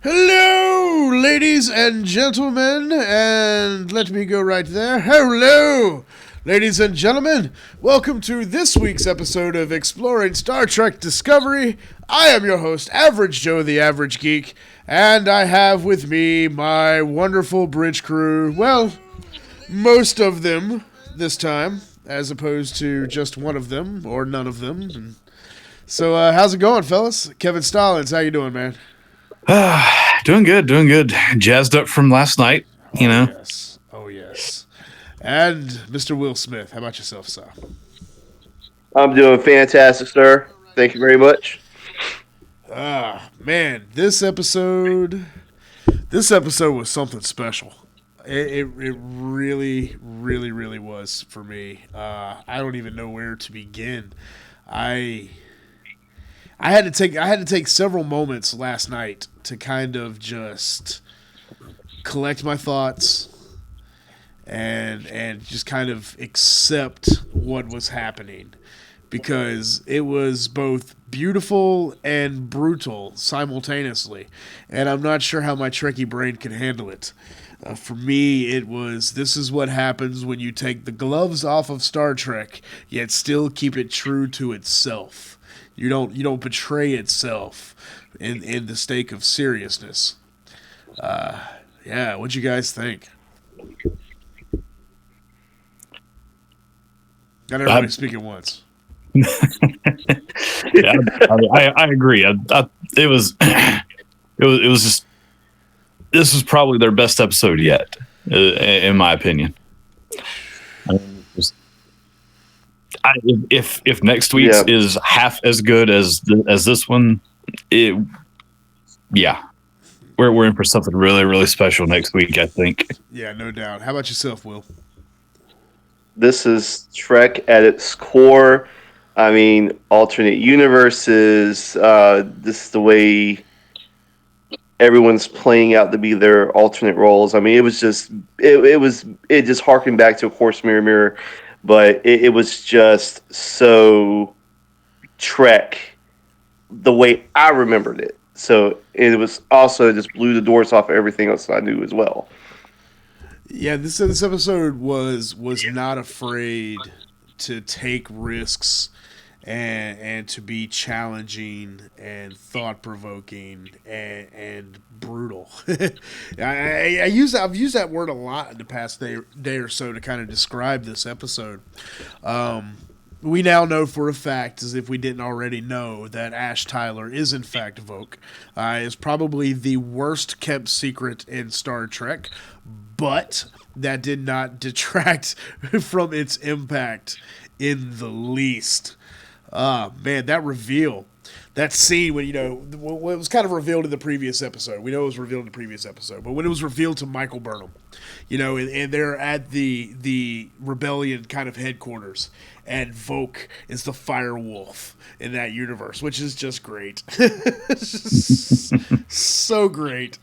Hello, ladies and gentlemen, and let me go right there. Hello, ladies and gentlemen. Welcome to this week's episode of Exploring Star Trek Discovery. I am your host, Average Joe the Average Geek, and I have with me my wonderful bridge crew. Well, most of them this time, as opposed to just one of them or none of them. And so, how's it going, fellas? Kevin Stallings, how you doing, man? Doing good, doing good. Jazzed up from last night, you Oh know. yes, oh yes. And Mr. Will Smith, how about yourself, sir? I'm doing fantastic, sir. Thank you very much. Ah, man, this episode was something special. It really, really, really was for me. I don't even know where to begin. I I had to take several moments last night to kind of just collect my thoughts and just kind of accept what was happening because it was both beautiful and brutal simultaneously, and I'm not sure how my Trekkie brain can handle it. For me, it was this is what happens when you take the gloves off of Star Trek, yet still keep it true to itself. You don't betray itself in the stake of seriousness. Yeah, what'd you guys think? Not I, everybody speak at once. yeah, I agree. It was, it was just. This was probably their best episode yet, in my opinion. I mean, if next week's Yeah, is half as good as this one, it yeah, we're in for something really really special next week. I think. Yeah, no doubt. How about yourself, Will? this is Trek at its core. I mean, alternate universes. This is the way everyone's playing out to be their alternate roles. I mean, it just harkened back to, of course, Mirror Mirror, but it was just so Trek the way I remembered it. So it was also just blew the doors off of everything else I knew as well. Yeah, this episode was not afraid to take risks and to be challenging and thought provoking and brutal. I've used that word a lot in the past day or so to kind of describe this episode. We now know for a fact, as if we didn't already know, that Ash Tyler is in fact Voq. Is probably the worst kept secret in Star Trek, but that did not detract from its impact in the least. Man, that reveal, that scene when when it was kind of revealed in the previous episode. We know it was revealed in the previous episode, but when it was revealed to Michael Burnham, and they're at the rebellion kind of headquarters, and Voq is the fire wolf in that universe, which is just great. It's just so great.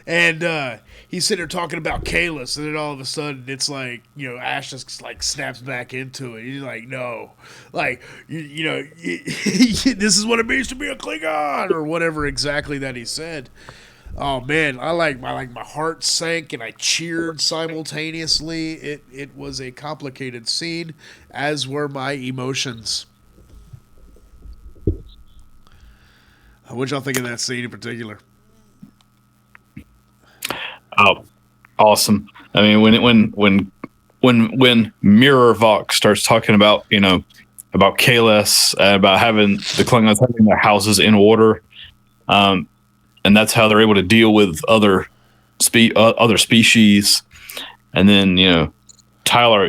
And he's sitting there talking about Kalis, and then all of a sudden it's like, Ash just like snaps back into it. He's like, no, like, this is what it means to be a Klingon, or whatever exactly that he said. Oh man, my heart sank and I cheered simultaneously. It was a complicated scene, as were my emotions. What y'all think of that scene in particular? Oh, awesome! I mean, when Mirror Vox starts talking about about Kalis, about having the Klingons having their houses in order, and that's how they're able to deal with other species, and then Tyler,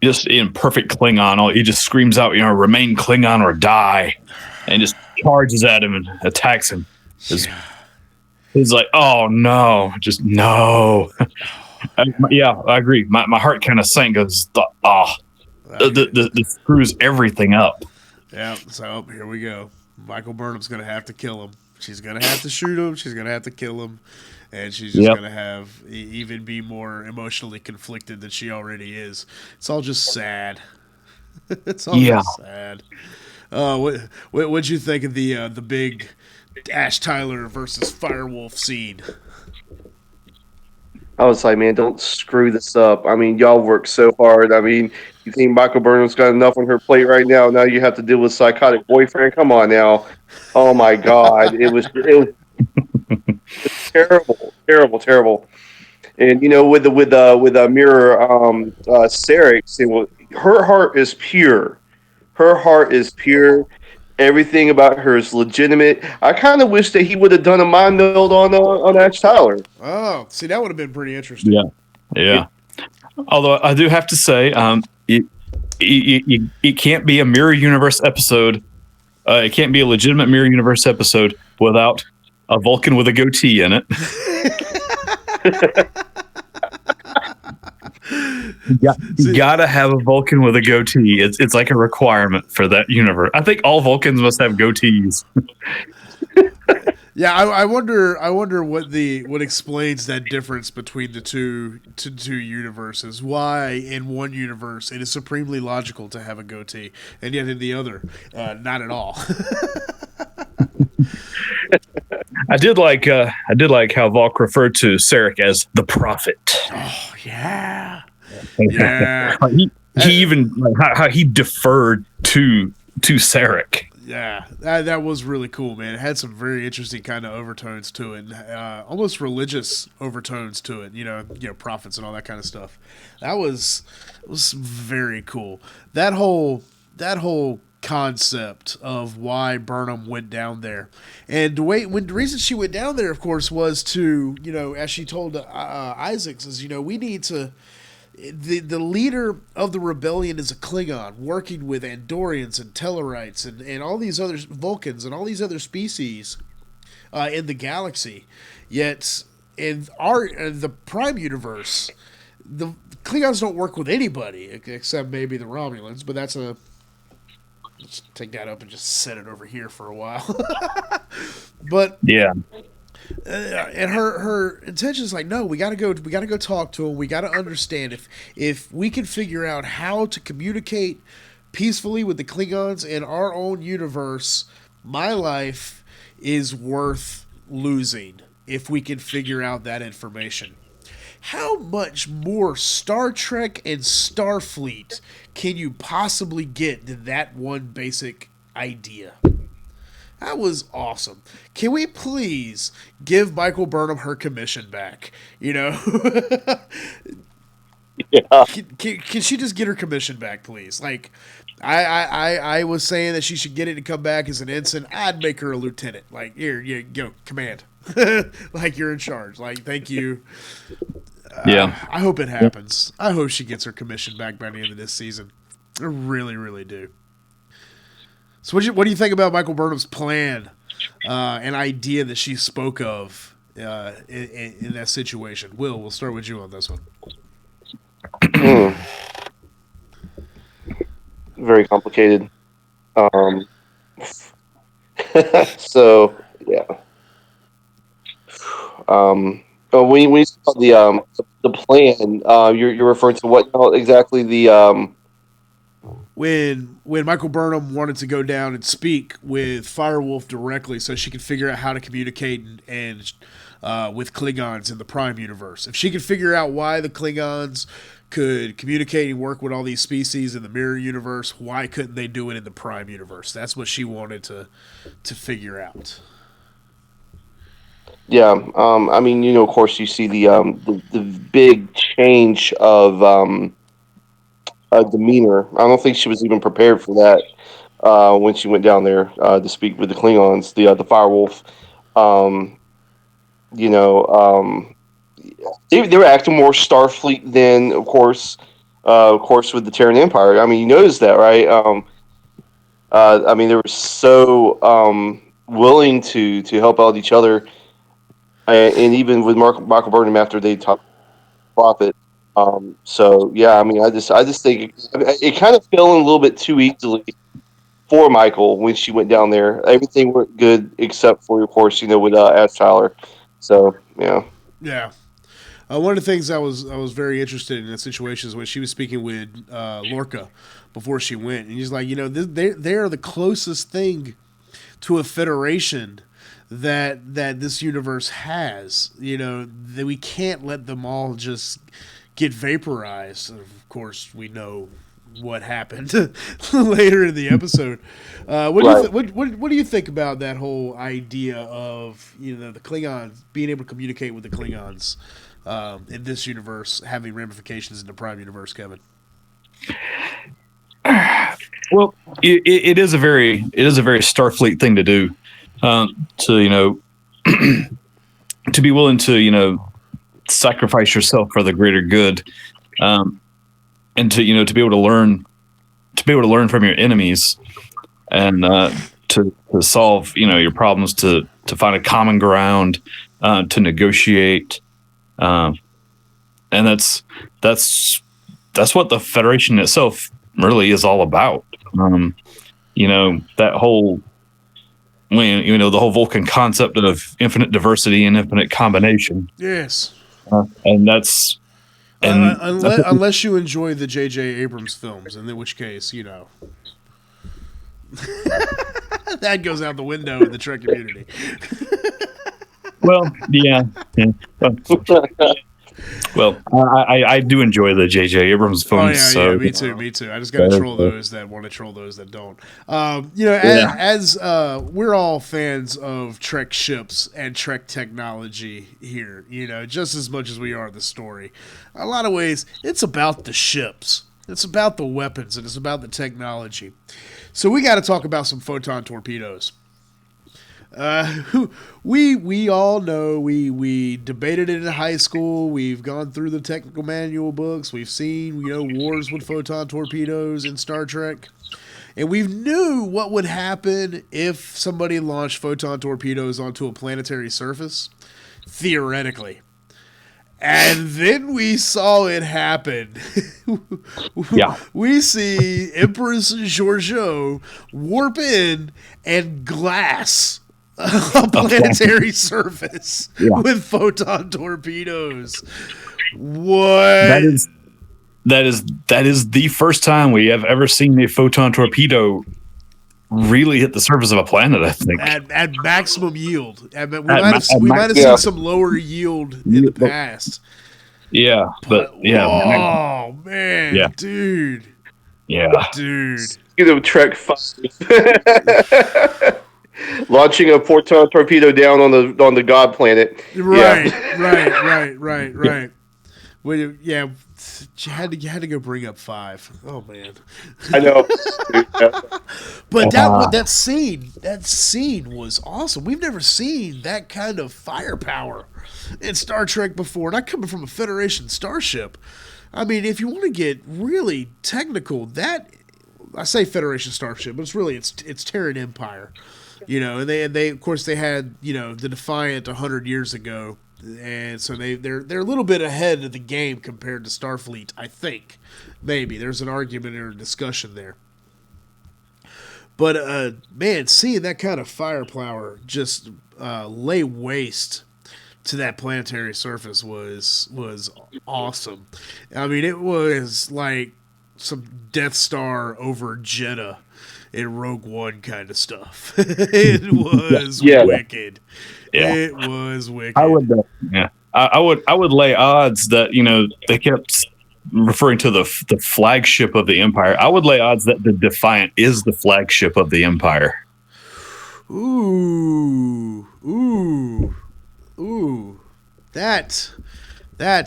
just in perfect Klingon, he just screams out, "Remain Klingon or die," and just charges at him and attacks him. He's like, "Oh no, just no." Yeah, I agree. My heart kind of sank because the screws everything up. Yeah, so here we go. Michael Burnham's going to have to kill him. She's going to have to shoot him. She's going to have to kill him. And she's just Yep. going to have even be more emotionally conflicted than she already is. It's all just sad. It's all Yeah. just sad. What'd you think of the Ash Tyler versus Firewolf scene. I was like, man, don't screw this up. I mean, y'all work so hard. I mean, you think Michael Burnham's got enough on her plate right now? Now you have to deal with psychotic boyfriend. Come on now. Oh my God, it was terrible, terrible, terrible. And you know, with Mirror Sarek, saying, well, her heart is pure. Her heart is pure. Everything about her is legitimate. I kind of wish that he would have done a mind meld on Ash Tyler. Oh, see, that would have been pretty interesting. Yeah. Yeah. Although I do have to say, it can't be a mirror universe episode. It can't be a legitimate mirror universe episode without a Vulcan with a goatee in it. You gotta have a Vulcan with a goatee. It's like a requirement for that universe. I think all Vulcans must have goatees. Yeah, I wonder what explains that difference between the two universes. Why in one universe it is supremely logical to have a goatee, and yet in the other, not at all. I did like how Volk referred to Sarek as the prophet. Oh yeah, yeah. he even how he deferred to Sarek. Yeah, that was really cool, man. It had some very interesting kind of overtones to it, almost religious overtones to it. You know, prophets and all that kind of stuff. That was very cool. That whole concept of why Burnham went down there, and the reason she went down there, of course, was to, as she told Isaacs, is, we need to. The leader of the rebellion is a Klingon working with Andorians and Tellarites and all these other Vulcans and all these other species in the galaxy. Yet in the Prime universe, the Klingons don't work with anybody except maybe the Romulans. But let's take that up and just set it over here for a while. But yeah. And her intention is like, no, we gotta go talk to him. We gotta understand if we can figure out how to communicate peacefully with the Klingons in our own universe, my life is worth losing if we can figure out that information. How much more Star Trek and Starfleet can you possibly get than that one basic idea? That was awesome. Can we please give Michael Burnham her commission back? Yeah. Can she just get her commission back, please? Like, I was saying that she should get it and come back as an ensign. I'd make her a lieutenant. Like, here, you go, command. Like, you're in charge. Like, thank you. Yeah. I hope it happens. I hope she gets her commission back by the end of this season. I really, really do. So what do you think about Michael Burnham's plan, an idea that she spoke of in that situation? Will, we'll start with you on this one. Very complicated. So yeah. When you saw the plan, you're referring to what exactly the When Michael Burnham wanted to go down and speak with Firewolf directly, so she could figure out how to communicate and with Klingons in the Prime universe. If she could figure out why the Klingons could communicate and work with all these species in the Mirror universe, why couldn't they do it in the Prime universe? That's what she wanted to figure out. Yeah. I mean, of course, you see the big change of demeanor. I don't think she was even prepared for that when she went down there to speak with the Klingons, the Firewolf. You know, they were acting more Starfleet than, of course, with the Terran Empire. I mean, you noticed that, right? I mean, they were so willing to help out each other, and even with Michael Burnham after they talked profit. So yeah, I mean, I just think it kind of fell in a little bit too easily for Michael when she went down there. Everything went good except for, of course, with Ash Tyler. So yeah. Yeah. One of the things I was very interested in that situation is when she was speaking with Lorca before she went, and he's like, they are the closest thing to a federation that this universe has. That we can't let them all just get vaporized. Of course, we know what happened later in the episode. What do you think about that whole idea of the Klingons being able to communicate with the Klingons in this universe having ramifications in the Prime universe, Kevin? Well, it is a very Starfleet thing to do, to to be willing to sacrifice yourself for the greater good, and to be able to learn from your enemies, and to solve your problems, to find a common ground, to negotiate, and that's what the Federation itself really is all about. That whole the whole Vulcan concept of infinite diversity and infinite combination. Yes. And that's unless you enjoy the J.J. Abrams films, in which case, that goes out the window in the Trek community. Well, yeah. Well, I do enjoy the J.J. Abrams films. Oh yeah, me too. I just got to troll those that want to troll those that don't. As we're all fans of Trek ships and Trek technology here, just as much as we are the story. A lot of ways, it's about the ships. It's about the weapons, and it's about the technology. So we got to talk about some photon torpedoes. We all know, we debated it in high school. We've gone through the technical manual books. We've seen wars with photon torpedoes in Star Trek, and we knew what would happen if somebody launched photon torpedoes onto a planetary surface, theoretically. And then we saw it happen. Yeah. We see Empress Georgiou warp in and glass a planetary surface with photon torpedoes. What? That is the first time we have ever seen a photon torpedo really hit the surface of a planet, I think. At maximum yield. We might have seen some lower yield in the past. Yeah, but yeah. Oh man, yeah. Dude. Yeah. Dude. Trek 5. Launching a photon torpedo down on the God planet. Right. Well, yeah, you had to go bring up 5. Oh man, I know. But that scene was awesome. We've never seen that kind of firepower in Star Trek before. Not coming from a Federation starship. I mean, if you want to get really technical, I say Federation starship, but it's Terran Empire. And they of course they had the Defiant 100 years ago, and so they're a little bit ahead of the game compared to Starfleet. I think maybe there's an argument or a discussion there. But man, seeing that kind of firepower just lay waste to that planetary surface was awesome. I mean, it was like some Death Star over Jeddah in Rogue One kind of stuff. It was wicked. Yeah. It was wicked. I would lay odds that they kept referring to the flagship of the Empire. I would lay odds that the Defiant is the flagship of the Empire. Ooh. That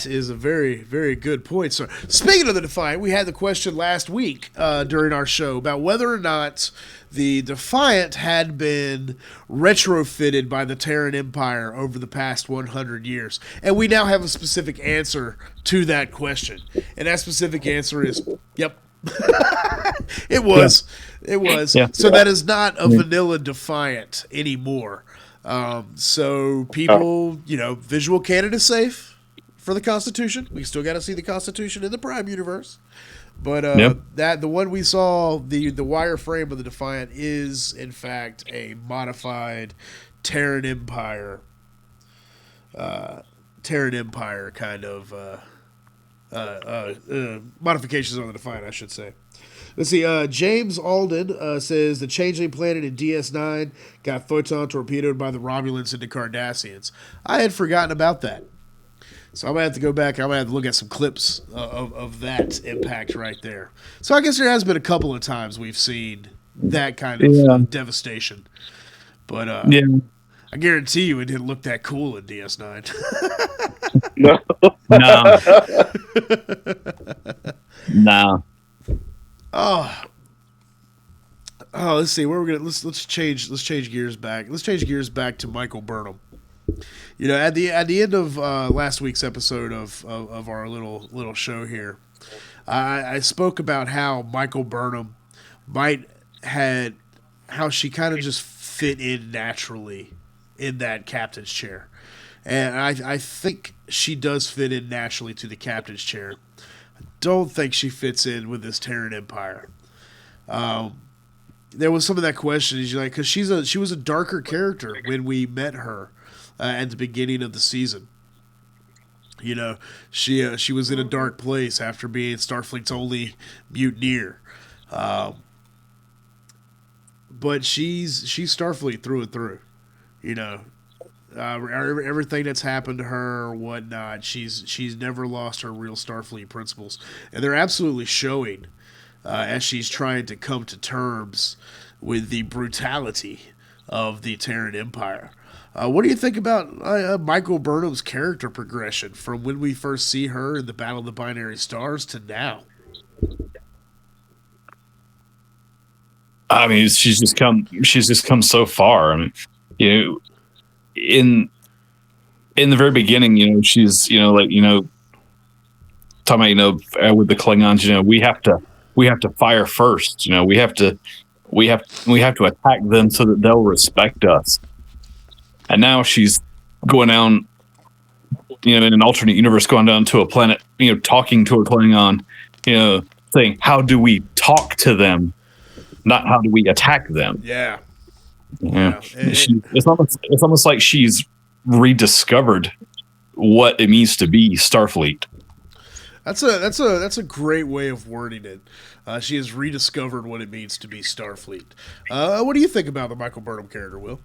is a very, very good point, sir. Speaking of the Defiant, we had the question last week during our show about whether or not the Defiant had been retrofitted by the Terran Empire over the past 100 years. And we now have a specific answer to that question. And that specific answer is, yep. It was. Yeah. It was. Yeah. So that is not a vanilla Defiant anymore. So people, visual canon is safe for the Constitution. We still got to see the Constitution in the Prime universe. But the one we saw, the wireframe of the Defiant is in fact a modified Terran Empire kind of Modifications on the Defiant, I should say. Let's see. James Alden says the changeling planet in DS9 got photon torpedoed by the Romulans and the Cardassians. I had forgotten about that. So I'm gonna have to go back. I'm gonna have to look at some clips of that impact right there. So I guess there has been a couple of times we've seen that kind of Yeah. devastation, but Yeah. I guarantee you it didn't look that cool in DS9. No. No. No. Oh, oh, let's see where we're gonna let's change gears back. Let's change gears back to Michael Burnham. You know, at the end of last week's episode of our little show here, I spoke about how Michael Burnham might had how she kind of just fit in naturally in that captain's chair, and I think she does fit in naturally to the captain's chair. Don't think she fits in with this Terran Empire. There was some of that question, is like, because she was a darker character when we met her at the beginning of the season. You know, she was in a dark place after being Starfleet's only mutineer. But she's Starfleet through and through. You know, everything that's happened to her or whatnot, she's never lost her real Starfleet principles, and they're absolutely showing as she's trying to come to terms with the brutality of the Terran Empire. What do you think about Michael Burnham's character progression from when we first see her in the Battle of the Binary Stars to now? I mean, she's just come so far. I mean, you know, in the very beginning, you know, she's, you know, like, you know, talking about, you know, with the Klingons, you know, we have to fire first. You know, we have to attack them so that they'll respect us. And now she's going down, you know, in an alternate universe, going down to a planet, you know, talking to a Klingon, you know, saying, how do we talk to them, not how do we attack them? Yeah, Yeah. It's almost like she's rediscovered what it means to be Starfleet. that's a great way of wording it. She has rediscovered what it means to be Starfleet. What do you think about the Michael Burnham character, Will?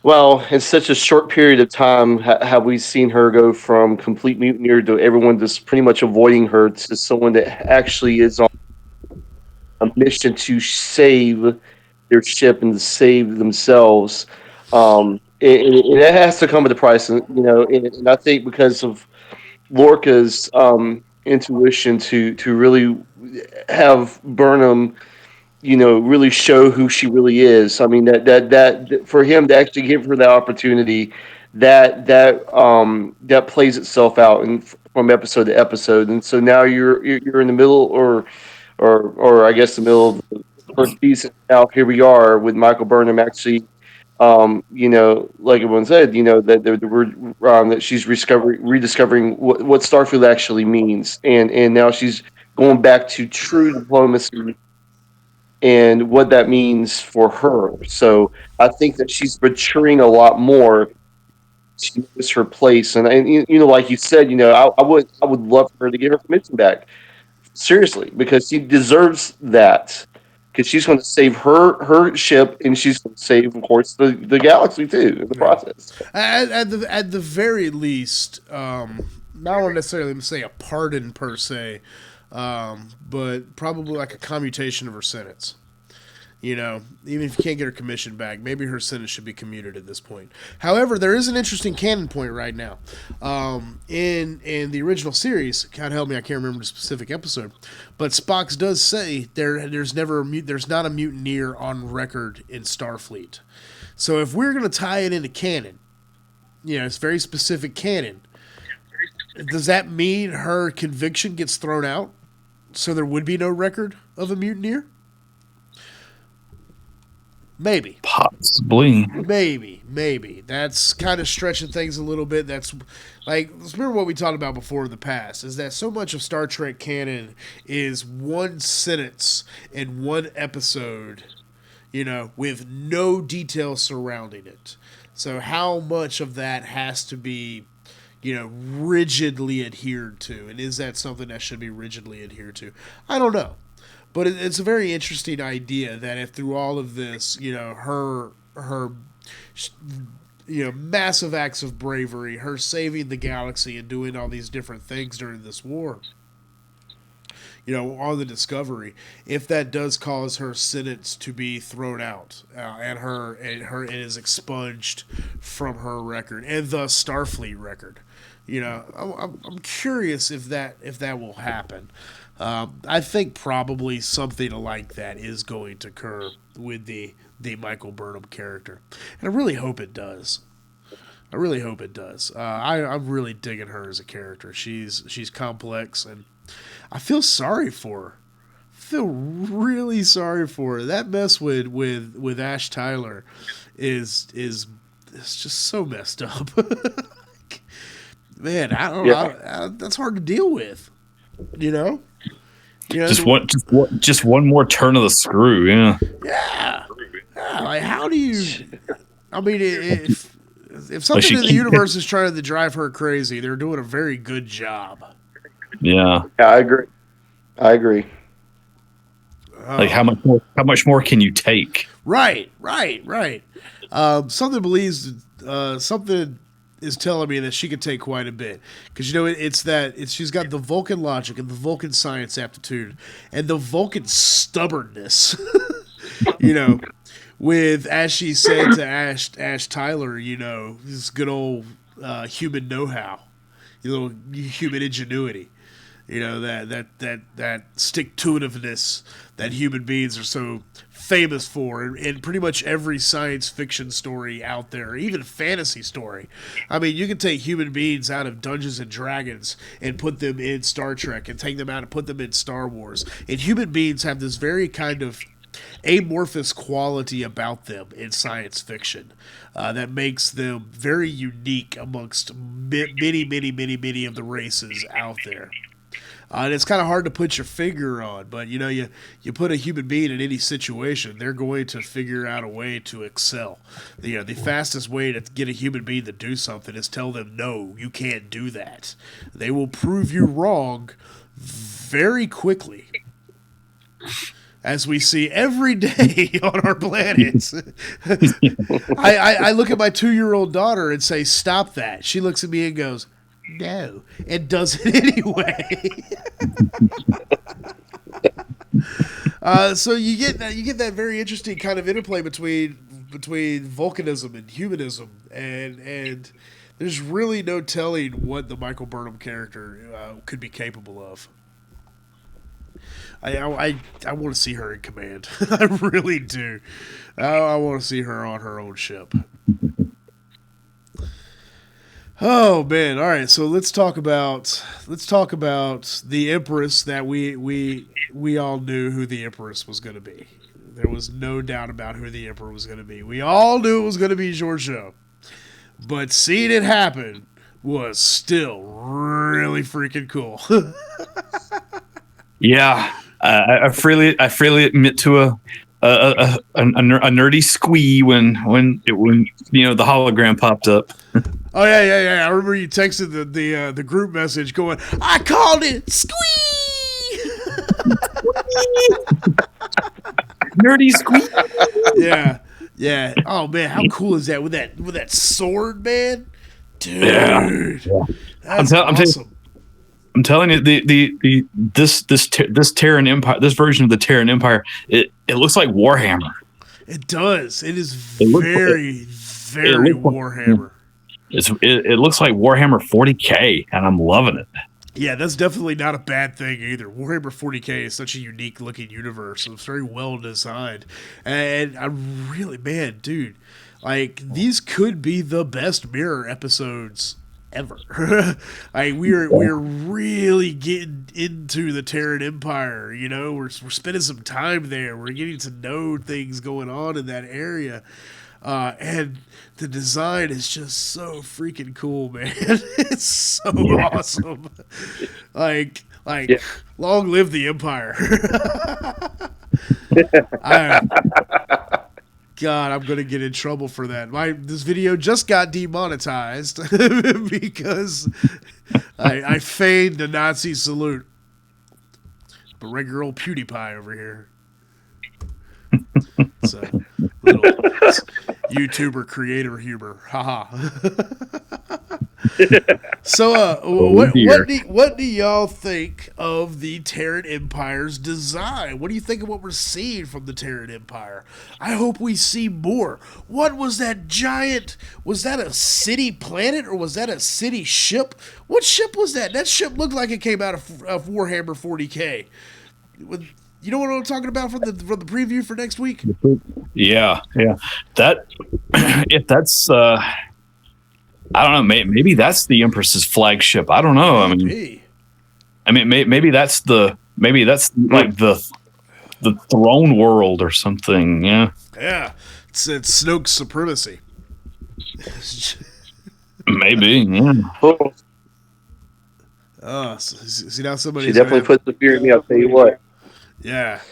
Well, in such a short period of time, have we seen her go from complete mutineer to everyone just pretty much avoiding her to someone that actually is on a mission to save their ship and to save themselves. It has to come at a price, you know. And I think because of Lorca's intuition to really have Burnham, you know, really show who she really is. I mean, that for him to actually give her that opportunity, that plays itself out and from episode to episode. And so now you're in the middle, or I guess the middle of the first season. Now here we are with Michael Burnham actually. You know, like everyone said, you know that that she's rediscovering what Starfield actually means, and now she's going back to true diplomacy and what that means for her. So I think that she's maturing a lot more. She knows her place, and you know, like you said, you know, I would love for her to get her commission back, seriously, because she deserves that. Because she's going to save her ship, and she's going to save, of course, the galaxy too in the Yeah. process. At the very least, not want to necessarily say a pardon per se, but probably like a commutation of her sentence. You know, even if you can't get her commission back, maybe her sentence should be commuted at this point. However, there is an interesting canon point right now. In the original series, God help me, I can't remember the specific episode, but Spock does say there's not a mutineer on record in Starfleet. So if we're going to tie it into canon, you know, it's very specific canon. Does that mean her conviction gets thrown out? So there would be no record of a mutineer? Maybe. Possibly. Maybe. That's kind of stretching things a little bit. That's like, let's remember what we talked about before in the past, is that so much of Star Trek canon is one sentence in one episode, you know, with no details surrounding it. So how much of that has to be, rigidly adhered to, and is that something that should be rigidly adhered to? I don't know, but it's a very interesting idea that if through all of this, her massive acts of bravery, her saving the galaxy and doing all these different things during this war, on the Discovery, if that does cause her sentence to be thrown out, and is expunged from her record and thus Starfleet record, I'm curious if that will happen. I think probably something like that is going to occur with the Michael Burnham character, and I really hope it does. I'm really digging her as a character. She's complex, and I feel sorry for her. I feel really sorry for her. That mess with Ash Tyler is just so messed up. Man, I don't know. That's hard to deal with. Just one more turn of the screw. Yeah. Yeah. Like, how do you? I mean, if something in the universe is trying to drive her crazy, they're doing a very good job. Yeah. Yeah, I agree. Like how much more can you take? Right. Something is telling me that she could take quite a bit, because she's got the Vulcan logic and the Vulcan science aptitude and the Vulcan stubbornness. With, as she said to Ash Tyler, this good old human know-how, human ingenuity. That stick-to-itiveness that human beings are so famous for in pretty much every science fiction story out there, even fantasy story. I mean, you can take human beings out of Dungeons and Dragons and put them in Star Trek, and take them out and put them in Star Wars. And human beings have this very kind of amorphous quality about them in science fiction that makes them very unique amongst many of the races out there. And it's kind of hard to put your finger on, but you put a human being in any situation, they're going to figure out a way to excel. The fastest way to get a human being to do something is tell them, no, you can't do that. They will prove you wrong very quickly, as we see every day on our planets. I look at my 2-year-old daughter and say, stop that. She looks at me and goes, no, and does it anyway. So you get that very interesting kind of interplay between volcanism and humanism, and there's really no telling what the Michael Burnham character could be capable of. I want to see her in command. I really do. I want to see her on her own ship. Oh man! All right, so let's talk about the Empress that we all knew who the Empress was going to be. There was no doubt about who the Emperor was going to be. We all knew it was going to be Georgiou, but seeing it happen was still really freaking cool. Yeah, I freely admit to a nerdy squee when the hologram popped up. Oh yeah. I remember you texted the group message going, "I called it squee." Nerdy squee. Yeah. Oh man, how cool is that with that sword, man? Dude, yeah. That's awesome. I'm telling you, this Terran Empire, this version of the Terran Empire, it looks like Warhammer. It does. It is very Warhammer. It looks like Warhammer 40K, and I'm loving it. Yeah, that's definitely not a bad thing either. Warhammer 40K is such a unique looking universe. It's very well designed, and I really, man, dude, like these could be the best Mirror episodes ever. Like we're really getting into the Terran Empire. We're spending some time there. We're getting to know things going on in that area, and the design is just so freaking cool, man. It's so awesome. Like, long live the Empire. God, I'm gonna get in trouble for that. This video just got demonetized because I feigned a Nazi salute. But regular old PewDiePie over here. It's a little YouTuber creator humor. Haha. So, what do y'all think of the Terran Empire's design? What do you think of what we're seeing from the Terran Empire? I hope we see more. What was that giant? Was that a city planet or was that a city ship? What ship was that? That ship looked like it came out of Warhammer 40K. You know what I'm talking about from the preview for next week? Yeah. That if that's I don't know. Maybe that's the Empress's flagship. I don't know. Maybe that's like the throne world or something. Yeah. Yeah. It's Snoke's supremacy. Maybe. Yeah. See now somebody. She definitely put the fear in me. I'll tell you what. Yeah.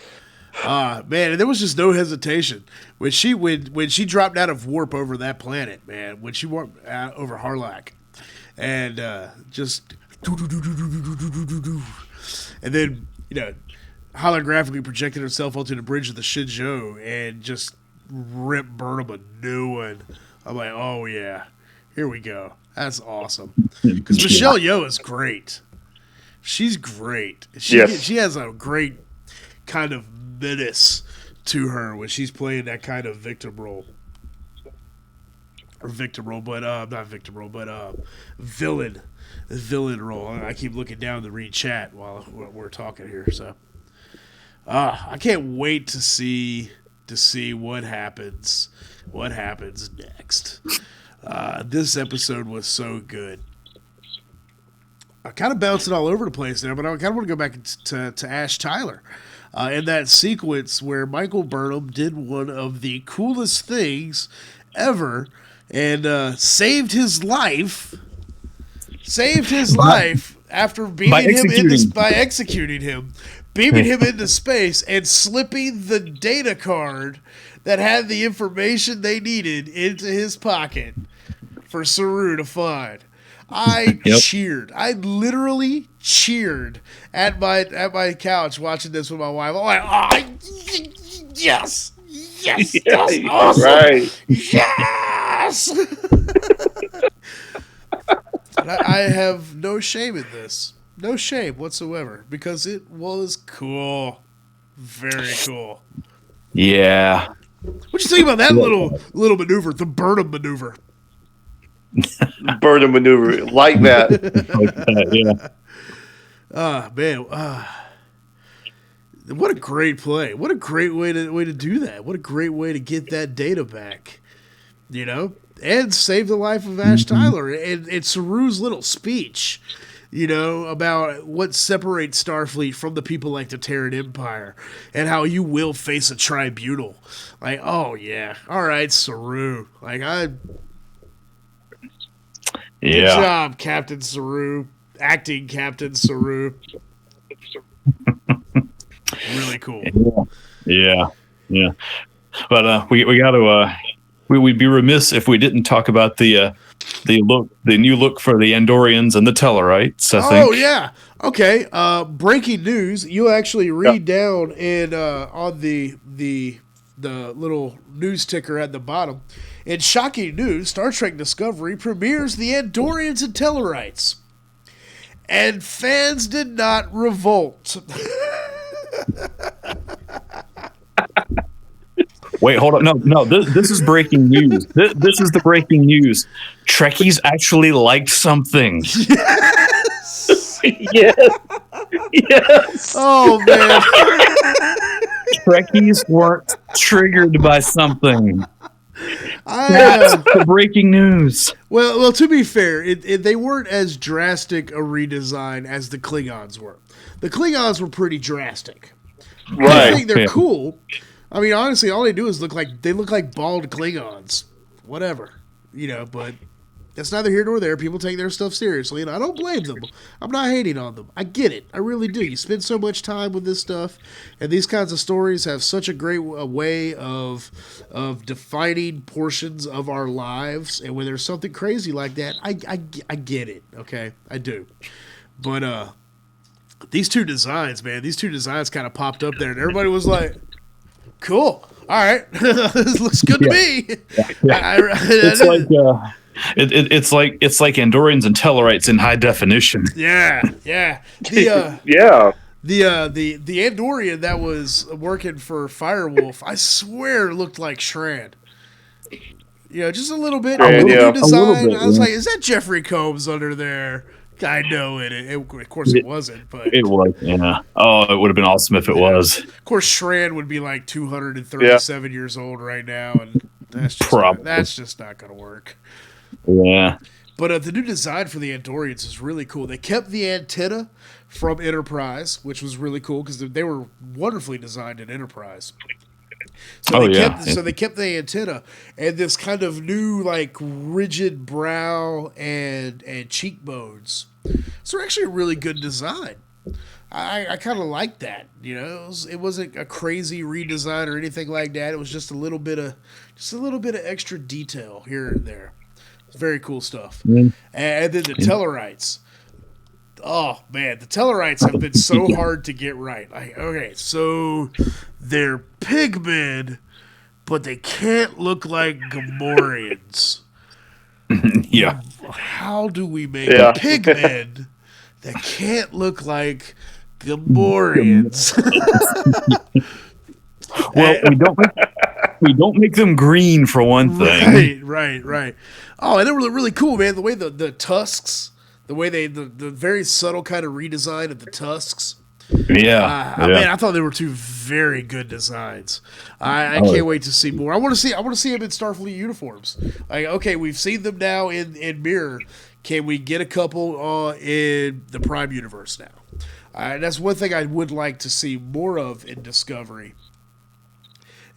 Man, and there was just no hesitation when she dropped out of warp over that planet, man. When she warped out over Harlak, and just and then holographically projected herself onto the bridge of the Shenzhou and just rip Burnham a new one. I'm like, oh yeah, here we go. That's awesome because Michelle Yeoh is great. She's great. She has a great kind of menace to her when she's playing that kind of victim role, but villain role. I keep looking down to read chat while we're talking here, so I can't wait to see what happens next. This episode was so good. I'm kind of bouncing all over the place there, but I kind of want to go back to Ash Tyler. In that sequence where Michael Burnham did one of the coolest things ever and saved his life after beaming him by executing him, beaming him into space and slipping the data card that had the information they needed into his pocket for Saru to find. I cheered. I literally cheered at my couch watching this with my wife. I'm like, yes, that's awesome. Right. Yes. And I have no shame in this. No shame whatsoever because it was cool. Very cool. Yeah. What you think about that little maneuver, the Burnham maneuver? Burnham maneuver like that. Yeah. Man. What a great play. What a great way to do that. What a great way to get that data back. And save the life of Ash Tyler. And Saru's little speech, about what separates Starfleet from the people like the Terran Empire and how you will face a tribunal. Like, oh yeah. All right, Saru. Good job, Captain Saru. Acting Captain Saru. Really cool. Yeah. But we got to. We'd be remiss if we didn't talk about the new look for the Andorians and the Tellarites. I think. Oh yeah. Okay. Breaking news. You actually read down and on the little news ticker at the bottom. In shocking news, Star Trek Discovery premieres the Andorians and Tellarites. And fans did not revolt. Wait, hold on. No. This is breaking news. This is the breaking news. Trekkies actually liked something. Yes. Oh man. Trekkies weren't triggered by something. That's the breaking news. Well, to be fair, they weren't as drastic a redesign as the Klingons were. The Klingons were pretty drastic. Right. I think they're cool. I mean, honestly, all they do is look like bald Klingons. Whatever. But That's neither here nor there. People take their stuff seriously, and I don't blame them. I'm not hating on them. I get it. I really do. You spend so much time with this stuff, and these kinds of stories have such a great way of defining portions of our lives. And when there's something crazy like that, I get it. Okay, I do. But these two designs, man, kind of popped up there, and everybody was like, "Cool, all right, this looks good to me." It's like it's like Andorians and Tellarites in high definition. Yeah. The Andorian that was working for Firewolf, I swear looked like Shran. Just a little bit. Shran, New design. Bit, I was like, is that Jeffrey Combs under there? I know it. Of course, it wasn't. But it was. Yeah. Oh, it would have been awesome if it was. Of course, Shran would be like 237 years old right now, and that's just not going to work. Yeah. But the new design for the Andorians is really cool. They kept the antenna from Enterprise, which was really cool because they were wonderfully designed in Enterprise. So they kept the antenna and this kind of new like rigid brow and cheekbones. So they're actually a really good design. I kind of like that. It wasn't a crazy redesign or anything like that. It was just a little bit of extra detail here and there. Very cool stuff. And then the Tellarites. Oh, man. The Tellarites have been so hard to get right. Okay, so they're pigmen, but they can't look like Gamorreans. Yeah. How do we make pigmen that can't look like Gamorreans? Well, we don't make them green for one thing. Right. Oh, and they were really cool, man. The way the tusks, the way the very subtle kind of redesign of the tusks. Yeah. Man, I thought they were two very good designs. I can't wait to see more. I want to see them in Starfleet uniforms. Like, okay, we've seen them now in Mirror. Can we get a couple in the Prime universe now? That's one thing I would like to see more of in Discovery.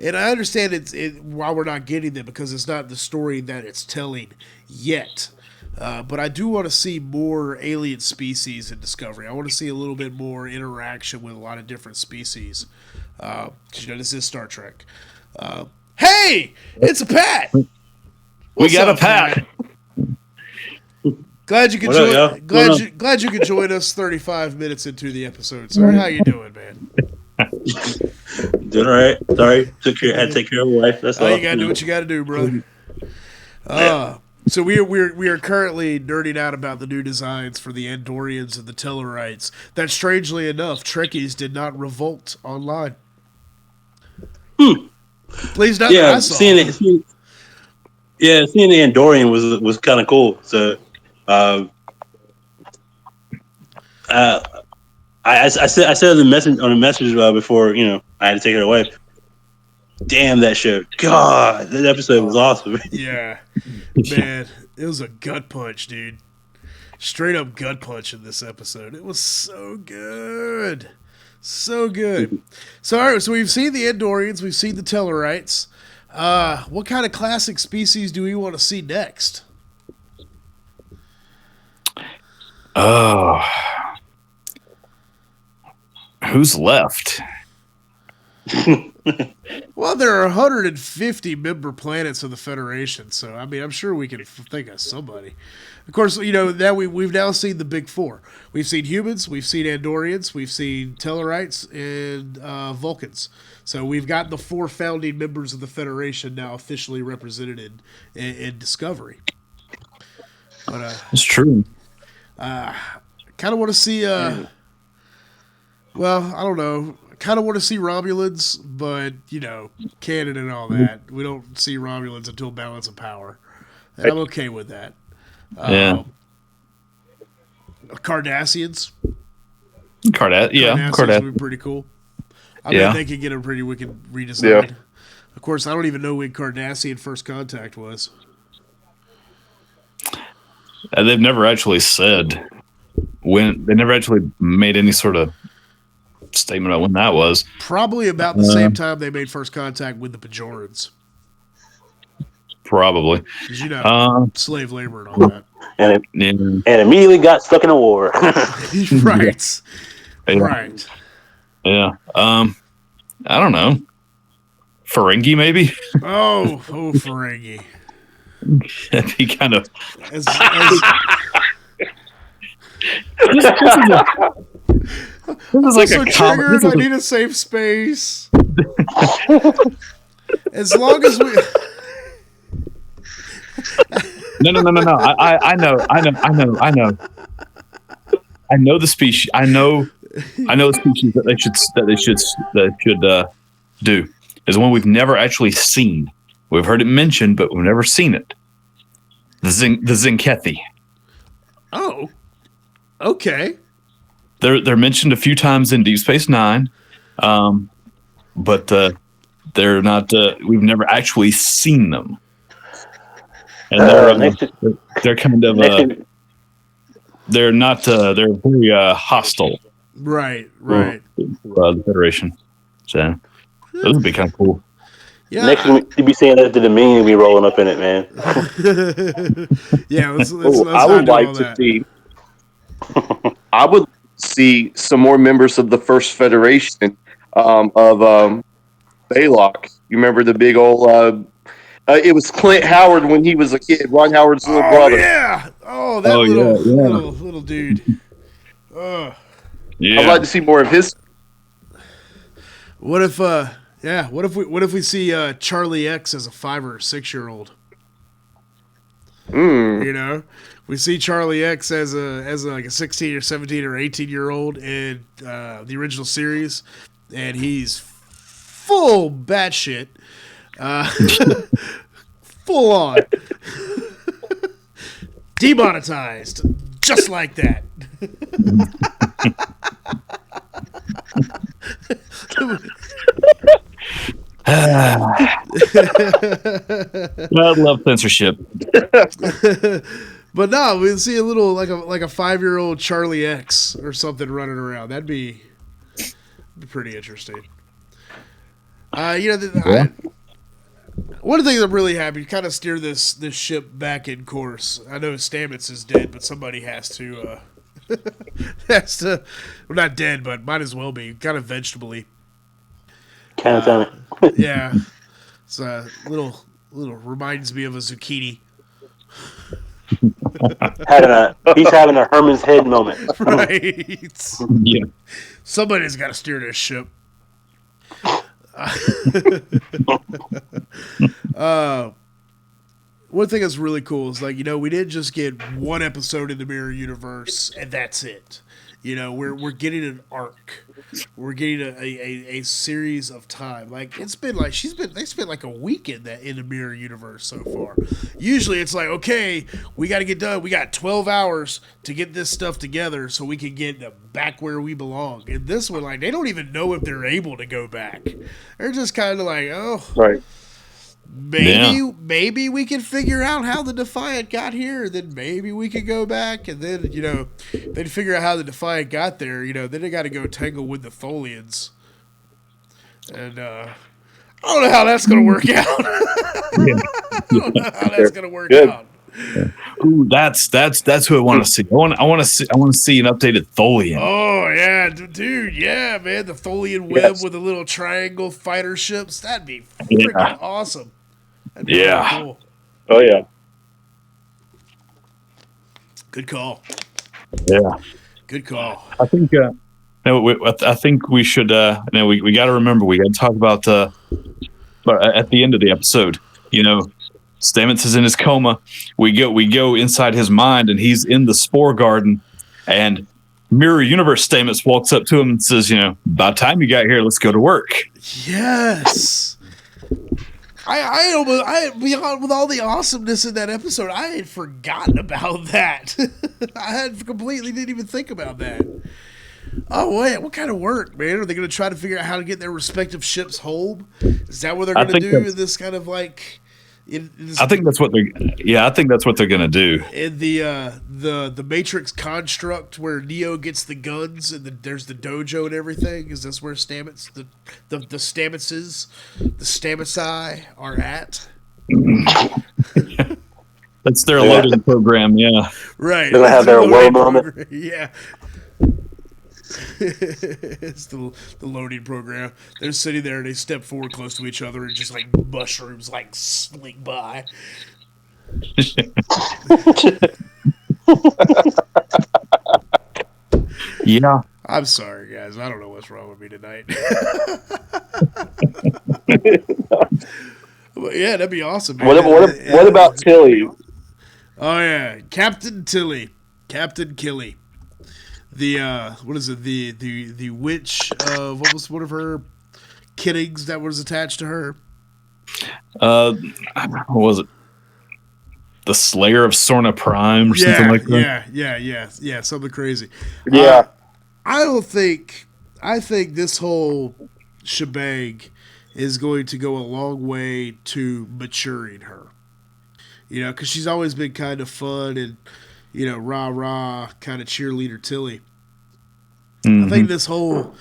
And I understand why we're not getting them because it's not the story that it's telling yet. But I do want to see more alien species in Discovery. I want to see a little bit more interaction with a lot of different species. Because this is Star Trek. Hey, it's a Pat. We got a Pat. Glad you could join. Glad you could join us 35 minutes into the episode, sir. How you doing, man? Doing all right. Sorry, had to take care of my wife. That's all. You gotta do what you gotta do, brother. So we are currently nerding out about the new designs for the Andorians and the Tellarites. That strangely enough, Trekkies did not revolt online. Please not. Yeah, seeing the Andorian was kind of cool. So, I said the message on the message before I had to take her away. Damn that show! God, that episode was awesome. Yeah, man, it was a gut punch, dude. Straight up gut punch in this episode. It was so good, so good. So all right, so we've seen the Andorians, we've seen the Tellarites. What kind of classic species do we want to see next? Oh. Who's left? Well, there are 150 member planets of the Federation, so I mean, I'm sure we can think of somebody. Of course, now we've now seen the big four. We've seen humans, we've seen Andorians, we've seen Tellarites, and Vulcans. So we've got the four founding members of the Federation now officially represented in Discovery. But it's true. Kind of want to see. Well, I don't know. Kind of want to see Romulans, but, canon and all that. We don't see Romulans until Balance of Power. And I'm okay with that. Cardassians. Cardassians would be pretty cool. I bet they could get a pretty wicked redesign. Yeah. Of course, I don't even know when Cardassian First Contact was. They've never actually said when. They never actually made any sort of statement about when that was. Probably about the same time they made First Contact with the Bajorans. Probably. Because slave labor and all that. And immediately got stuck in a war. Right. Yeah. Right. Yeah. I don't know. Ferengi, maybe? Oh, Ferengi. That'd be kind of. As This is like so a common. triggered, I need a safe space. As long as we. No. I know. I know the species. I know the species that should do is one we've never actually seen. We've heard it mentioned, but we've never seen it. The Zinkethi. Oh, okay. They're mentioned a few times in Deep Space Nine, but they're not. We've never actually seen them, and they're kind of they're not. They're very hostile. Right. The Federation. So those would be kind of cool. Yeah. Next to be saying that to the mean, we rolling up in it, man. Yeah, let's I would like to see. I would see some more members of the First Federation of Baylock. You remember the big old? It was Clint Howard when he was a kid. Ron Howard's little brother. Yeah. Oh, that little dude. I'd like to see more of his. What if? What if we see Charlie X as a 5 or 6 year old? You know, we see Charlie X as like a 16 or 17 or 18-year-old in the original series, and he's full batshit, full on, demonetized, just like that. I love censorship. But no, we'll see a little like a 5-year-old Charlie X or something running around. That'd be pretty interesting. One of the things I'm really happy to kind of steer this ship back in course. I know Stamets is dead, but somebody has to well, not dead, but might as well be kind of vegetable-y. Yeah, it's a little reminds me of a zucchini. He's having a Herman's head moment. Right. Yeah. Somebody's got to steer this ship. One thing that's really cool is we didn't just get one episode in the Mirror Universe and that's it. We're getting an arc. We're getting a series of time. It's been they spent like a week in the Mirror Universe so far. Usually it's like, okay, we got to get done. We got 12 hours to get this stuff together so we can get back where we belong. And this one, they don't even know if they're able to go back. They're just kind of like, oh, right. Maybe we can figure out how the Defiant got here, then maybe we could go back, and then they'd figure out how the Defiant got there. Then they got to go tangle with the Tholians, and I don't know how that's gonna work out. I don't know how that's gonna work out. Ooh, that's who I want to see. I want to see an updated Tholian. Oh yeah, dude, yeah, man, the Tholian web with the little triangle fighter ships. That'd be freaking awesome. That'd be really cool. Oh yeah. Good call. Yeah. Good call. I think. I think we should. We got to remember. We got to talk about. At the end of the episode, Stamets is in his coma. We go inside his mind, and he's in the Spore Garden. And Mirror Universe Stamets walks up to him and says, "About time you got here. Let's go to work." Yes. I beyond with all the awesomeness in that episode, I had forgotten about that. I completely didn't even think about that. Oh wait, what kind of work, man? Are they going to try to figure out how to get their respective ships home? Is that what they're going to do in this kind of I think that's what they're. Yeah, I think that's what they're going to do. In the Matrix construct where Neo gets the guns and there's the dojo and everything. Is this where Stamets the Stametses, the Stametsai are at? That's their loading program, yeah. Right. They're gonna have their low moment. Yeah. It's the loading program. They're sitting there and they step forward close to each other and just like mushrooms like slink by. Yeah. I'm sorry, guys. I don't know what's wrong with me tonight. But yeah, that'd be awesome. Man. What about Tilly? Oh yeah, Captain Tilly, Captain Killy. The what is it? The witch of what was one of her kiddings that was attached to her? What was it? The Slayer of Sorna Prime or something like that? Yeah, something crazy. Yeah. I think this whole shebang is going to go a long way to maturing her. You know, because she's always been kind of fun and, you know, rah kind of cheerleader Tilly. I think this whole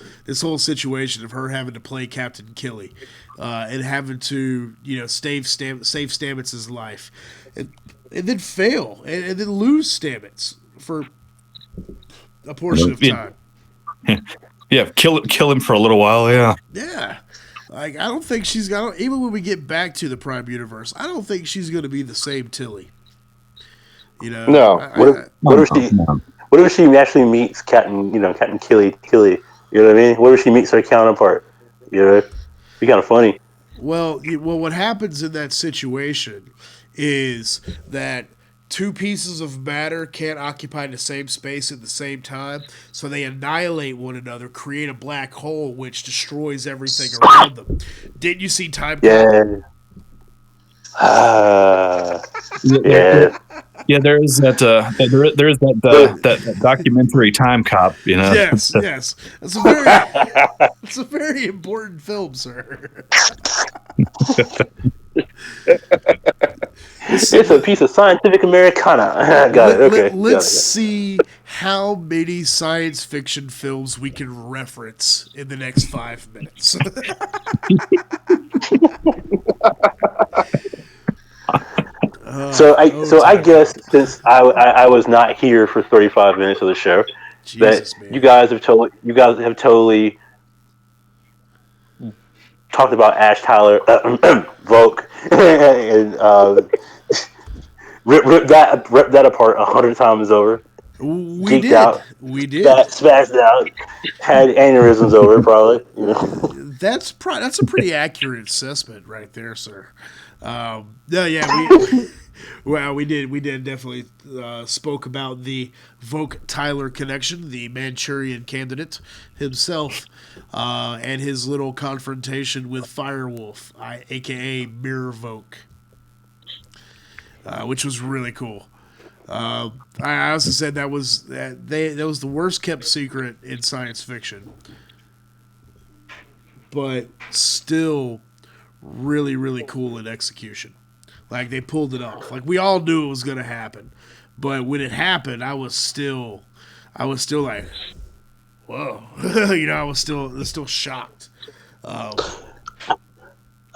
situation of her having to play Captain Killy and having to, you know, save Stamets' life and then fail and then lose Stamets for a portion of time. Yeah, kill him for a little while, yeah. Yeah. Like, I don't think she's got, even when we get back to the Prime Universe, I don't think she's going to be the same Tilly. You know? No. What if she actually meets Captain Killy? You know what I mean? What if she meets her counterpart? You know, be kind of funny. Well, what happens in that situation is that two pieces of matter can't occupy the same space at the same time, so they annihilate one another, create a black hole which destroys everything around them. Didn't you see Time Cop? Yeah. Yeah. Yeah, there is that. There is that documentary Time Cop. You know. Yes. It's a very important film, sir. It's a piece of scientific Americana. Got it. Okay. Let's see how many science fiction films we can reference in the next 5 minutes. I guess since I was not here for 35 minutes of the show, Jesus, that man. you guys have totally talked about Ash Tyler, Volk, and rip that apart 100 times over. We Geeked out. We did. Spazzed out. Had aneurysms over probably. You know. That's a pretty accurate assessment right there, sir. We did definitely spoke about the Volk Tyler connection, the Manchurian candidate himself, and his little confrontation with Firewolf, aka Mirror Volk, which was really cool. I also said that was the worst kept secret in science fiction, but still really, really cool in execution. Like, they pulled it off. Like, we all knew it was going to happen, but when it happened, I was still like, whoa. You know, I was still shocked. I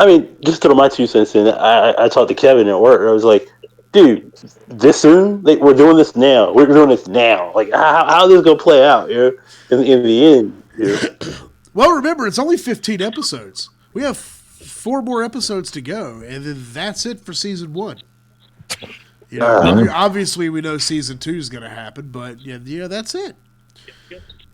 mean, just to throw my 2 cents in, I talked to Kevin at work. I was like, dude, this soon? Like, we're doing this now. We're doing this now. Like, how is this going to play out, you know, in the end? You know? Well, remember, it's only 15 episodes. We have 4 more episodes to go, and then that's it for season 1. You know, obviously we know season 2 is going to happen, but yeah, that's it.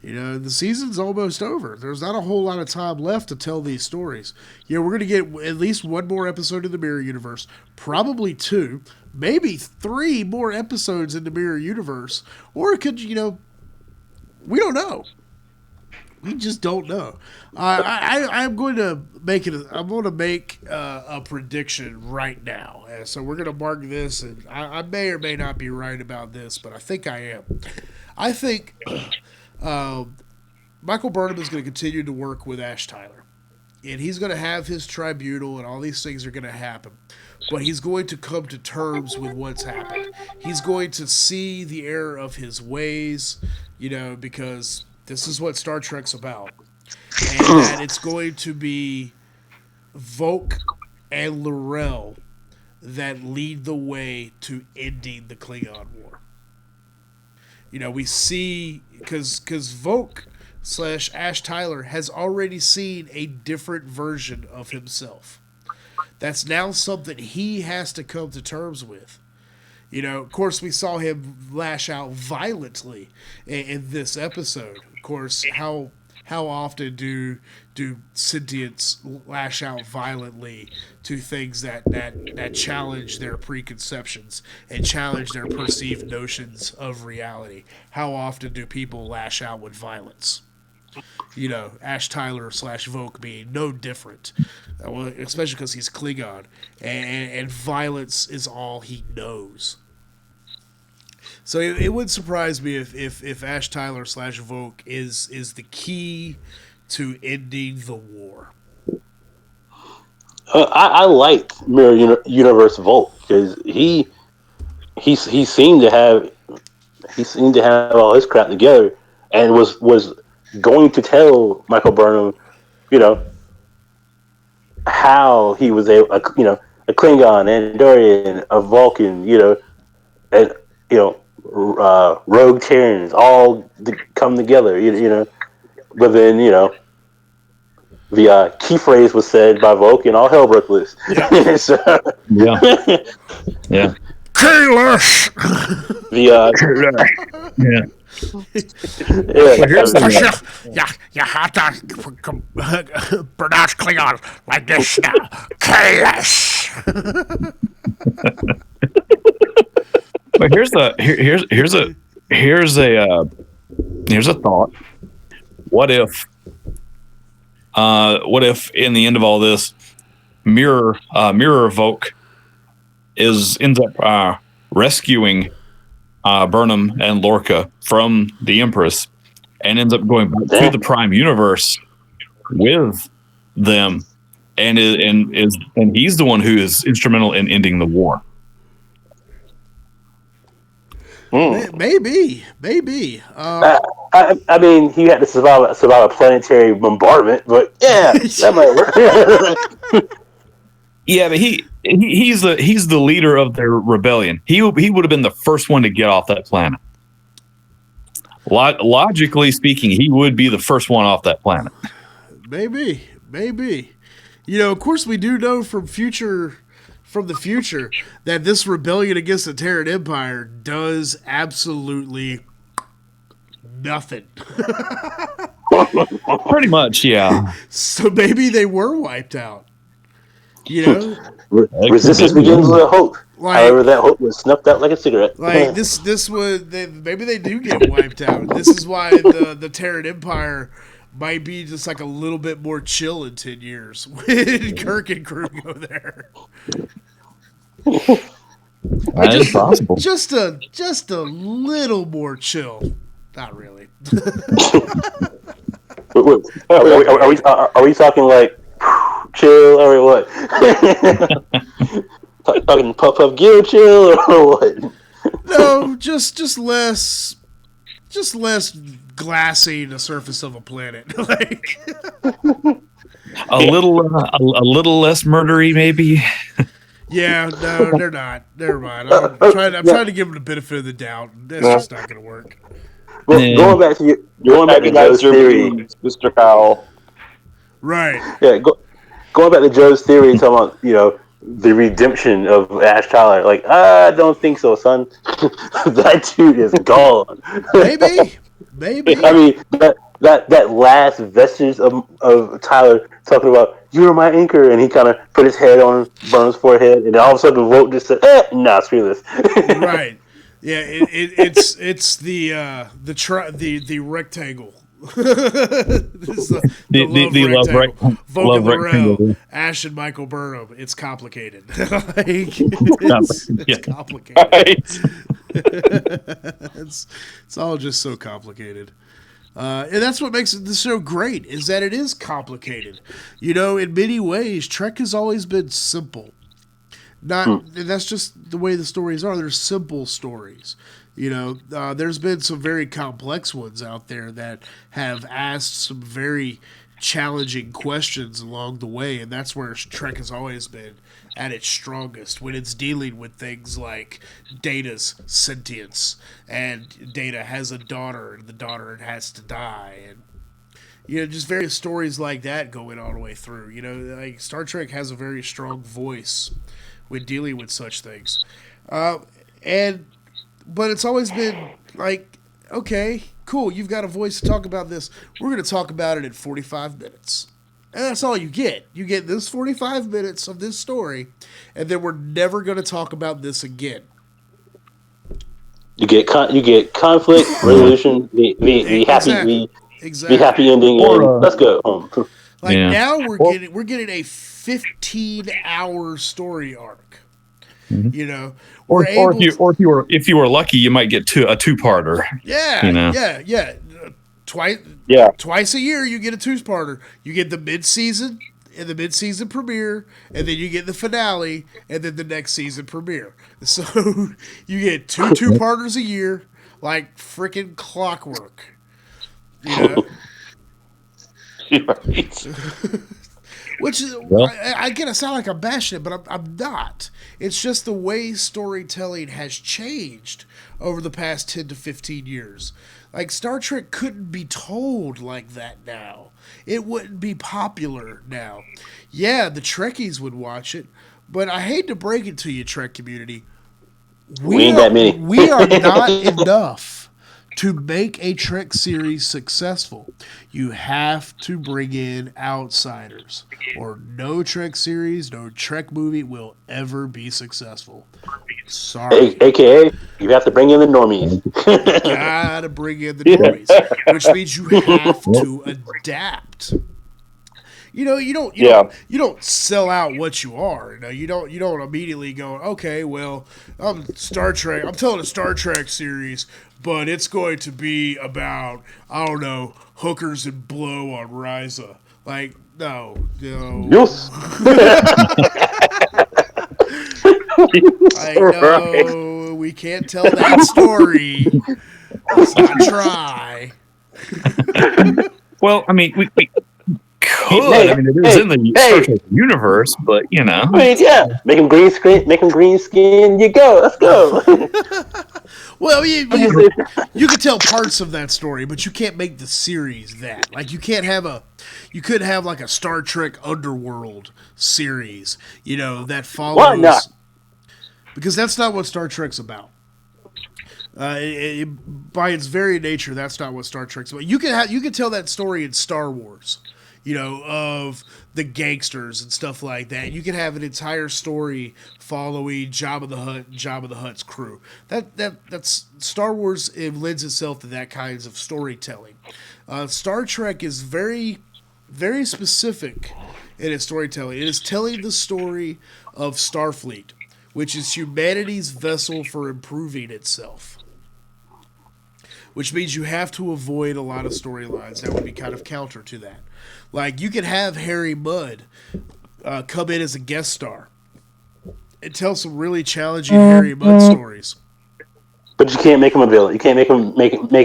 You know, the season's almost over. There's not a whole lot of time left to tell these stories. Yeah, we're going to get at least 1 more episode of the Mirror Universe, probably 2, maybe 3 more episodes in the Mirror Universe, or it could, you know, we don't know. We just don't know. I'm going to make it. I'm going to make a prediction right now. So we're going to mark this, and I may or may not be right about this, but I think I am. I think Michael Burnham is going to continue to work with Ash Tyler, and he's going to have his tribunal, and all these things are going to happen. But he's going to come to terms with what's happened. He's going to see the error of his ways, you know, because this is what Star Trek's about. And that it's going to be Volk and L'Rell that lead the way to ending the Klingon War. You know, we see because Voke / Ash Tyler has already seen a different version of himself. That's now something he has to come to terms with. You know, of course, we saw him lash out violently in this episode. Of course, how often do sentients lash out violently to things that challenge their preconceptions and challenge their perceived notions of reality? How often do people lash out with violence? You know, Ash Tyler / Voke being no different, especially because he's Klingon, and violence is all he knows. So it would surprise me if Ash Tyler / Voke is the key to ending the war. I liked Mirror Universe Volt because he seemed to have all his crap together and was going to tell Michael Burnham, you know, how he was a Klingon, Andorian, a Vulcan, you know, and you know, rogue Terrans all come together, you know. But then, you know, the key phrase was said by Vulcan, all hell broke loose. Yeah. So, Yeah. Careless. Yeah. Yeah. Here's the, You have to pronounce Klingon like this now. Careless. but here's a thought. What if in the end of all this, Mirror Voke ends up rescuing Burnham and Lorca from the Empress, and ends up going back to the Prime Universe with them, and he's the one who is instrumental in ending the war. Maybe. I mean, he had to survive a planetary bombardment, but yeah, that might work. Yeah, but he's the leader of their rebellion. He would have been the first one to get off that planet. Logically speaking, he would be the first one off that planet. Maybe. You know, of course, we do know from the future that this rebellion against the Terran Empire does absolutely nothing. Pretty much, yeah. So maybe they were wiped out. You know, Resistance begins with a hope. However, that hope was snuffed out like a cigarette. Like this would maybe they do get wiped out. This is why the Terran Empire might be just like a little bit more chill in 10 years when Kirk and crew go there. That is possible. Just a little more chill. Not really. Wait, are we talking like chill or what? Talking puff gear chill or what? No, just less glassy the surface of a planet. Like a little less murdery, maybe. Yeah, no, they're not. Never mind. I'm trying to give them the benefit of the doubt. That's just not going to work. Well, going back to Joe's theory, Mr. Powell. Right. Yeah, going back to Joe's theory, talking about, you know, the redemption of Ash Tyler. Like, I don't think so, son. That dude is gone. Maybe. I mean, that last vestige of Tyler talking about, you were my anchor, and he kind of put his head on Burnham's forehead, and all of a sudden Vogt just said, nah, screw this. Right. Yeah, it's the rectangle. the love rectangle. Vogue Morel, Ash and Michael Burnham. It's complicated. It's complicated. It's all just so complicated. And that's what makes the show great, is that it is complicated. You know, in many ways, Trek has always been simple. That's just the way the stories are. They're simple stories. You know, there's been some very complex ones out there that have asked some very challenging questions along the way, and that's where Trek has always been at its strongest, when it's dealing with things like Data's sentience, and Data has a daughter, and the daughter has to die, and just various stories like that going all the way through. Like Star Trek has a very strong voice when dealing with such things, and but it's always been like, okay, cool, you've got a voice to talk about this. We're going to talk about it in 45 minutes. And that's all you get. You get this 45 minutes of this story, and then we're never going to talk about this again. You get conflict resolution, the happy ending, and let's go home. Like now we're getting a 15-hour story arc. Mm-hmm. If you were lucky, you might get a two-parter. Yeah. Twice a year you get a two-parter. You get the mid-season and the mid-season premiere, and then you get the finale, and then the next season premiere. So you get two-parters a year, like freaking clockwork. Which is, again, I sound like I'm bashing it, but I'm not. It's just the way storytelling has changed over the past 10 to 15 years. Like, Star Trek couldn't be told like that now. It wouldn't be popular now. Yeah, the Trekkies would watch it, but I hate to break it to you, Trek community. We ain't that many. We are not enough to make a Trek series successful. You have to bring in outsiders, or no Trek series, no Trek movie will ever be successful. Sorry. AKA, you have to bring in the normies. You gotta bring in the normies, which means you have to adapt. You don't sell out what you are. You don't immediately go, okay, well, I'm Star Trek. I'm telling a Star Trek series, but it's going to be about, I don't know, hookers and blow on Risa. Like, no. Yes. I know we can't tell that story. Let's not try. Well, I mean, we could. I mean, it is in the Star Trek universe, but I mean, yeah, make them green skin. You go. Let's go. Well, you can tell parts of that story, but you can't make the series that. Like, you couldn't have like a Star Trek Underworld series, that follows. Why not? Because that's not what Star Trek's about. By its very nature, that's not what Star Trek's about. You can tell that story in Star Wars, of the gangsters and stuff like that. You can have an entire story following Jabba the Hutt and Jabba the Hutt's crew. That's Star Wars. It lends itself to that kinds of storytelling. Star Trek is very, very specific in its storytelling. It is telling the story of Starfleet, which is humanity's vessel for improving itself. Which means you have to avoid a lot of storylines that would be kind of counter to that. Like, you could have Harry Mudd come in as a guest star and tell some really challenging Harry Mudd stories. But you can't make him a villain. You can't make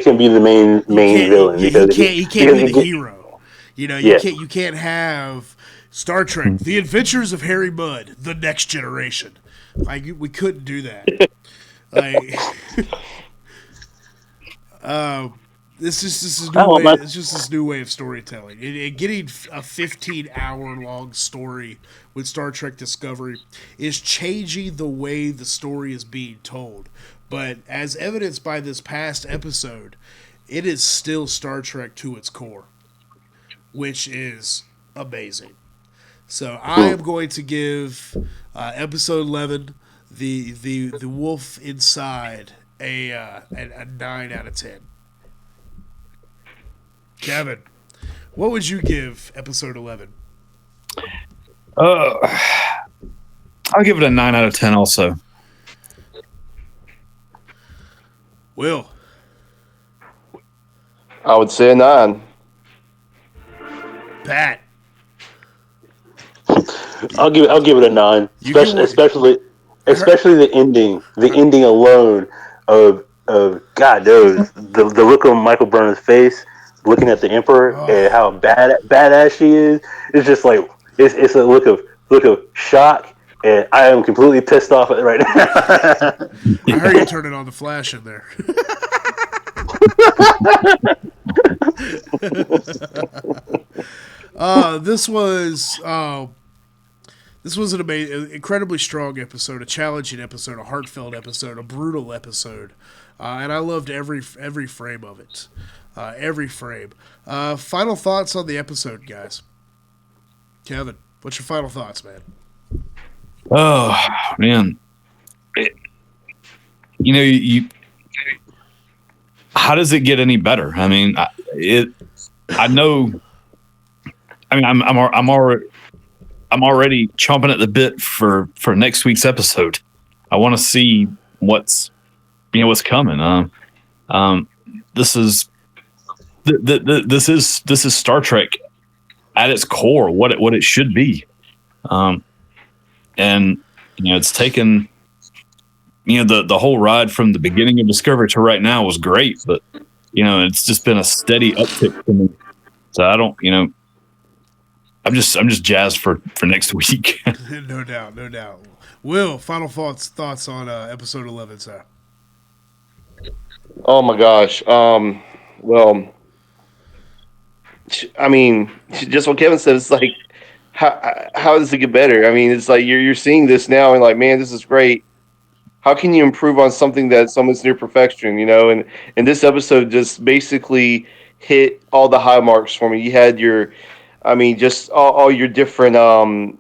him be the main villain. He can't be the hero. You can't have Star Trek: The Adventures of Harry Mudd, The Next Generation. Like, we couldn't do that. Like, it's just this new way of storytelling. And getting a 15-hour long story with Star Trek Discovery is changing the way the story is being told. But as evidenced by this past episode, it is still Star Trek to its core, which is amazing. So I am going to give episode 11, the Wolf Inside, a 9 out of 10. Kevin, what would you give episode 11? I'll give it a 9 out of 10 also. Will? I would say a 9. Pat? I'll give it a 9. Especially the ending. The ending alone of God knows the look on Michael Burnham's face, looking at the Emperor and how badass she is. It's just like it's a look of shock, and I am completely pissed off at it right now. I heard you turning on the flash in there. This was an amazing, incredibly strong episode, a challenging episode, a heartfelt episode, a brutal episode, and I loved every frame of it, every frame. Final thoughts on the episode, guys. Kevin, what's your final thoughts, man? Oh man, you how does it get any better? I mean, I know. I mean, I'm already chomping at the bit for next week's episode. I want to see what's coming. This is this is Star Trek at its core, what it should be. And it's taken the whole ride from the beginning of Discovery to right now was great, but it's just been a steady uptick for me. So I don't I'm just jazzed for next week. No doubt. Will, final thoughts on episode 11, sir. Oh my gosh. Well, I mean, just what Kevin said. It's like, how does it get better? I mean, it's like you're seeing this now and like, man, this is great. How can you improve on something that's almost near perfection? And this episode just basically hit all the high marks for me. You had just all your different oh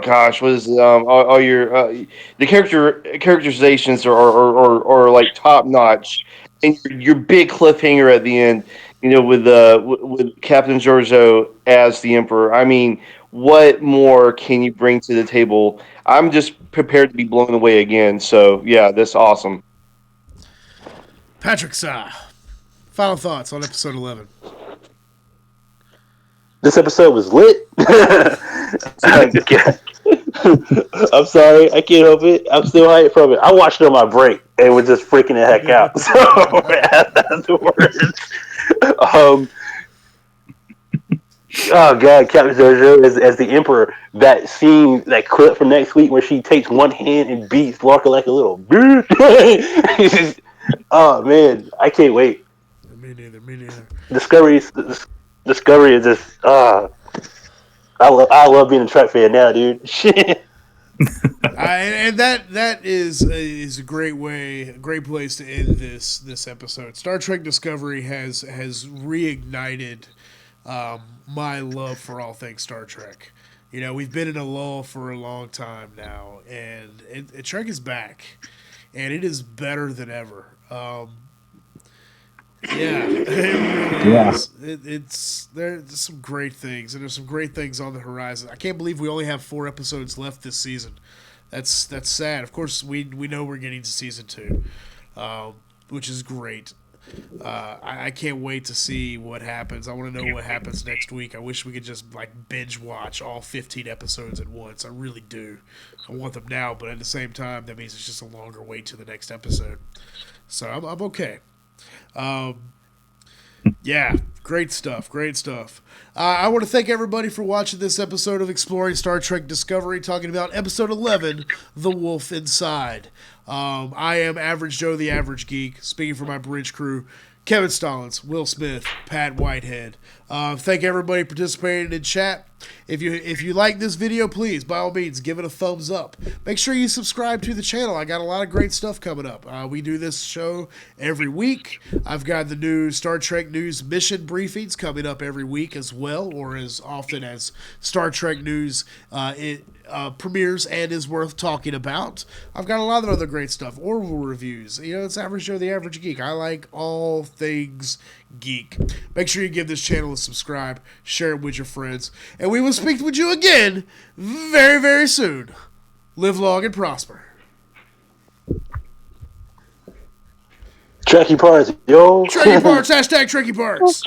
gosh, what is all your the characterizations are like top notch, and your big cliffhanger at the end, with Captain Giorgio as the Emperor. I mean, what more can you bring to the table? I'm just prepared to be blown away again. So yeah, that's awesome. Patrick Sa, final thoughts on episode 11. This episode was lit. I'm sorry, I can't help it. I'm still hyped from it. I watched it on my break and was just freaking the heck out. So afterwards, oh god, Captain Jojo as the Emperor. That scene, that clip from next week where she takes one hand and beats Walker like a little bitch. Oh man, I can't wait. Me neither. Discovery is just I love being a Trek fan now, dude. Shit. And that is a great place to end this episode. Star Trek Discovery has reignited my love for all things Star Trek. We've been in a lull for a long time now, and Trek is back, and it is better than ever. Yeah, it really is. There's some great things, and there's some great things on the horizon. I can't believe we only have 4 episodes left this season. That's sad. Of course, we know we're getting to season 2, which is great. I can't wait to see what happens. I want to know what happens next week. I wish we could just binge watch all 15 episodes at once. I really do. I want them now, but at the same time, that means it's just a longer wait to the next episode. So I'm okay. Yeah, great stuff. I want to thank everybody for watching this episode of Exploring Star Trek Discovery, talking about episode 11, The Wolf Inside. I am Average Joe, the Average Geek, speaking for my bridge crew, Kevin Stallings, Will Smith, Pat Whitehead. Thank everybody participating in chat. If you like this video, please, by all means, give it a thumbs up. Make sure you subscribe to the channel. I got a lot of great stuff coming up. We do this show every week. I've got the new Star Trek News mission briefings coming up every week as well, or as often as Star Trek News premieres and is worth talking about. I've got a lot of other great stuff. Orville reviews. It's Average Joe, the Average Geek. I like all things geek. Make sure you give this channel a subscribe, share it with your friends, and we will speak with you again very, very soon. Live long and prosper. Trekkie parts, yo. Trekkie parts, hashtag Trekkie parts.